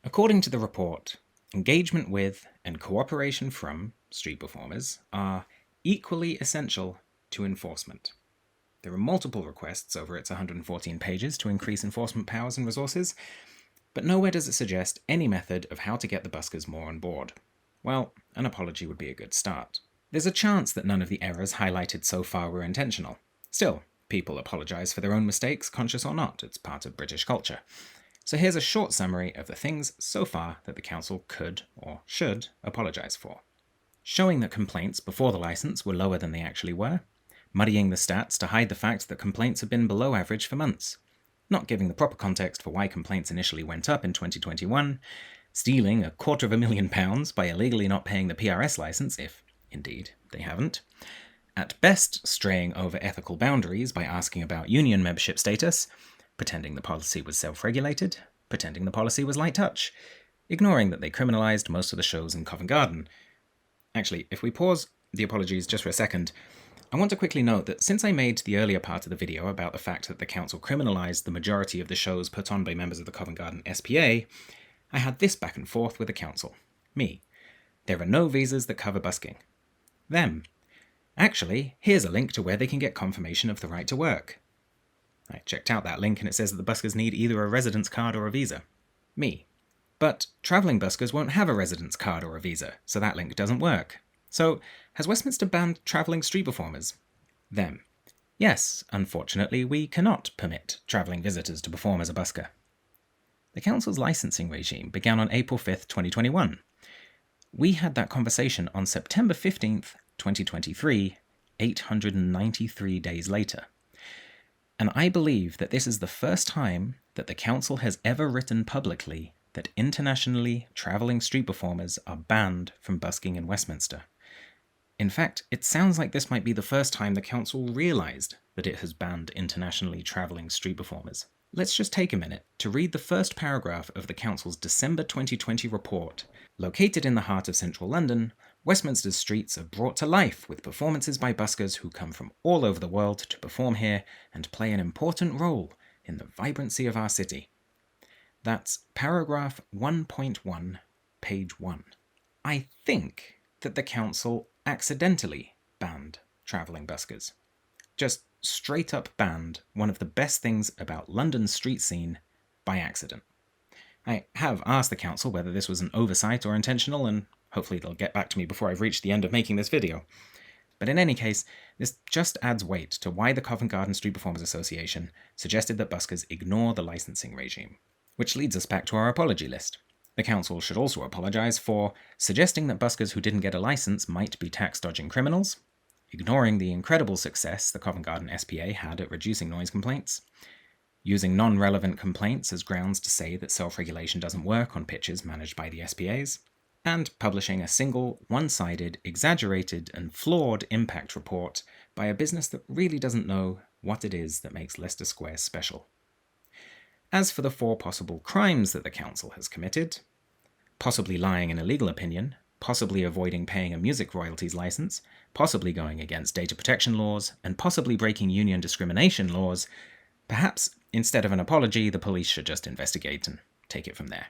According to the report, engagement with and cooperation from street performers are equally essential to enforcement. There are multiple requests over its 114 pages to increase enforcement powers and resources, but nowhere does it suggest any method of how to get the buskers more on board. Well, an apology would be a good start. There's a chance that none of the errors highlighted so far were intentional. Still, people apologise for their own mistakes, conscious or not. It's part of British culture. So here's a short summary of the things so far that the council could or should apologise for. Showing that complaints before the licence were lower than they actually were, muddying the stats to hide the fact that complaints have been below average for months, not giving the proper context for why complaints initially went up in 2021, stealing £250,000 by illegally not paying the PRS licence, if, indeed, they haven't, at best straying over ethical boundaries by asking about union membership status, pretending the policy was self-regulated, pretending the policy was light touch, ignoring that they criminalised most of the shows in Covent Garden. Actually, if we pause the apologies just for a second, I want to quickly note that since I made the earlier part of the video about the fact that the council criminalised the majority of the shows put on by members of the Covent Garden SPA, I had this back and forth with the council. Me. There are no visas that cover busking. Them. Actually, here's a link to where they can get confirmation of the right to work. I checked out that link and it says that the buskers need either a residence card or a visa. Me. But travelling buskers won't have a residence card or a visa, so that link doesn't work. So, has Westminster banned travelling street performers? Them. Yes, unfortunately, we cannot permit travelling visitors to perform as a busker. The council's licensing regime began on April 5th, 2021. We had that conversation on September 15th, 2023, 893 days later. And I believe that this is the first time that the council has ever written publicly that internationally travelling street performers are banned from busking in Westminster. In fact, it sounds like this might be the first time the council realised that it has banned internationally travelling street performers. Let's just take a minute to read the first paragraph of the council's December 2020 report. Located in the heart of central London, Westminster's streets are brought to life with performances by buskers who come from all over the world to perform here and play an important role in the vibrancy of our city. That's paragraph 1.1, page 1. I think that the council accidentally banned travelling buskers. Just straight up banned one of the best things about London's street scene by accident. I have asked the council whether this was an oversight or intentional, and hopefully they'll get back to me before I've reached the end of making this video. But in any case, this just adds weight to why the Covent Garden Street Performers Association suggested that buskers ignore the licensing regime. Which leads us back to our apology list. The council should also apologise for suggesting that buskers who didn't get a licence might be tax-dodging criminals, ignoring the incredible success the Covent Garden SPA had at reducing noise complaints, using non-relevant complaints as grounds to say that self-regulation doesn't work on pitches managed by the SPAs, and publishing a single, one-sided, exaggerated and flawed impact report by a business that really doesn't know what it is that makes Leicester Square special. As for the 4 possible crimes that the council has committed, possibly lying an illegal opinion, possibly avoiding paying a music royalties licence, possibly going against data protection laws, and possibly breaking union discrimination laws, perhaps instead of an apology, the police should just investigate and take it from there.